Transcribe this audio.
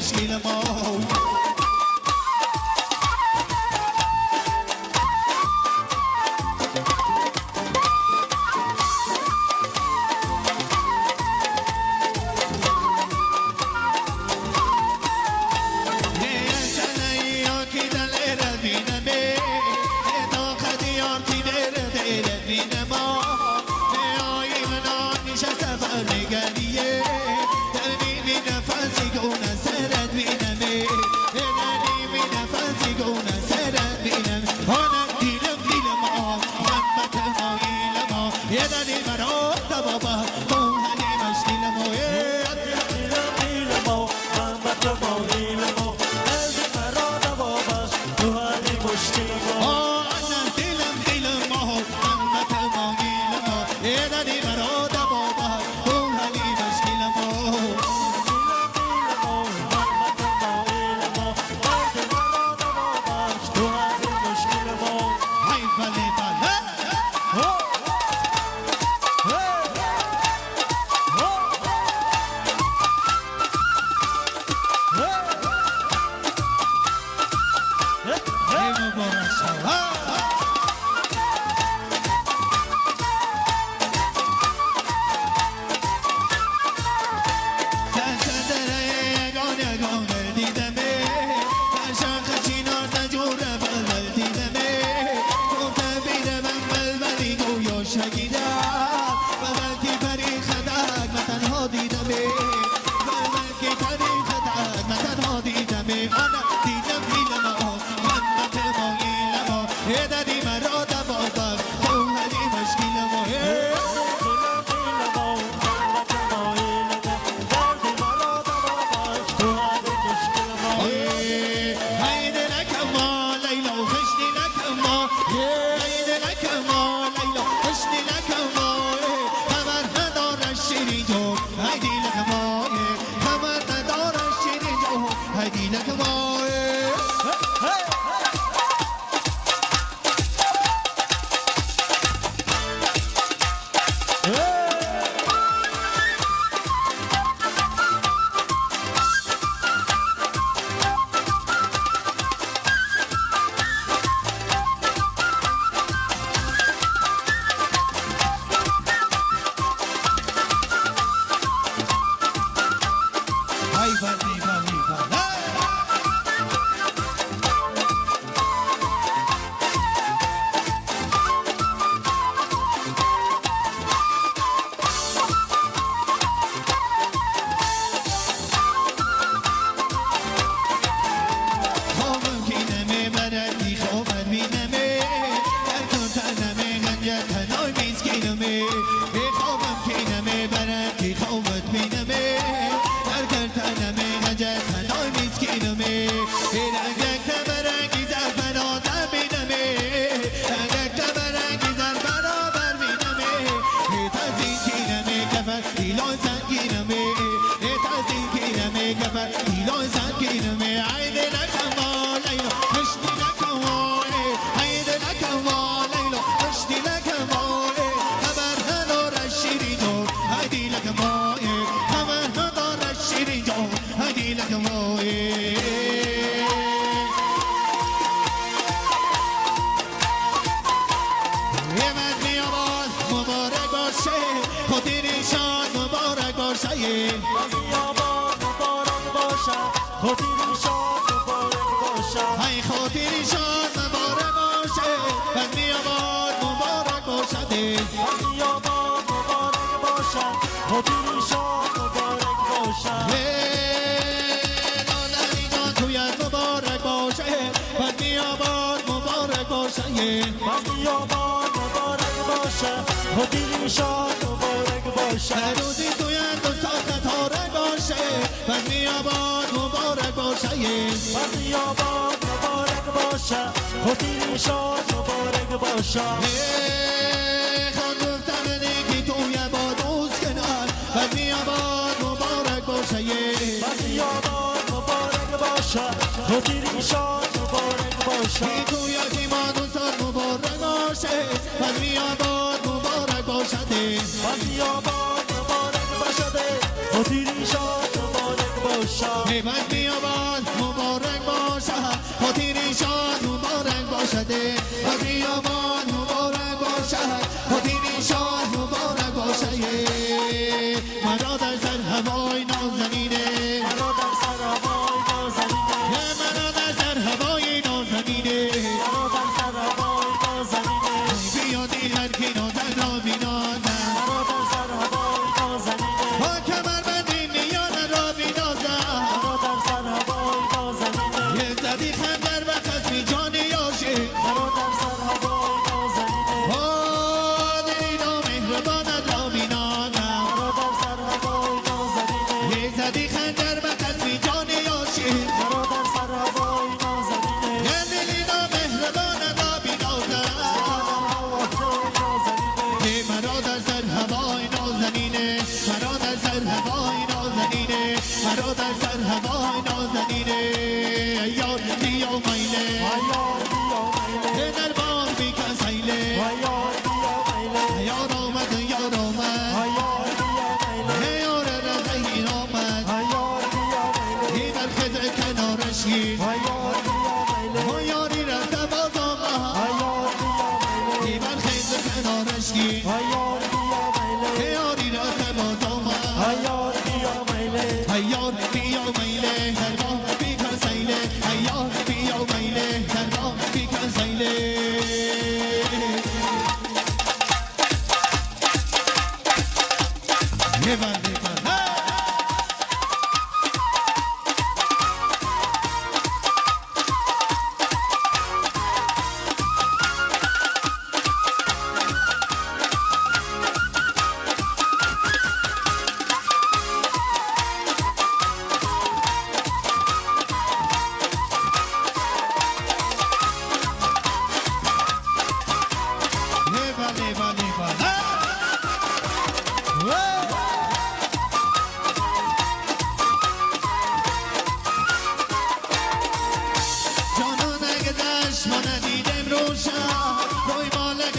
مشکل ما روزی توی دو ساعت تارک باشه بزمی آباد مبارک باشه بزمی آباد مبارک باشه خودی شاد مبارک باشه خان گفتن دیگی توی با دوست کنار بزمی آباد مبارک باشه بزمی آباد مبارک باشه خودی شاد مبارک باشه توی دیما دوستان مبارک باشه بزمی آباد مبارک باشه بزمی آباد مبارک باشه خودی شاد مبارک باشه خودی آباد مبارک باشد خودی نشاد مبارک باشد مرا در سر هوای نازنینه مرا در سر هوای نازنینه مرا در سر هوای نازنینه مرا در سر هوای نازنینه بیادی هر کی نازن را بینازن مرا در سر هوای نازنینه با کمر بندی میان را بینازن مرا در سر هوای نازنینه یه زدی خنجر و خسبی جان یاشه مرا در سر هوای نازنینه با دلینا مهربانت را بینازن مرا در سر هوای نازنینه یه زدی خنجر و خسبی جان یاشه مرا در سر هوای نازنینه یه دلینا مهربانت را بینازن مرا در سر هوای نازنینه مرا در سر هوای نازنینه مرا در سر هوای نازنینه یار بیا میله در باغ بیکن سیله یار آمد یار آمد یار رزهی آمد در خزر کنارش گیر یاری رفته باز آمد در خزر کنارش گیر یاری رفته باز آمد یار بیا میله در باغ بیکن سیله یار بیا میله در باغ بیکن سیله یه بنده کن جانان اگه دشت ما ندیدم روشن روی مالک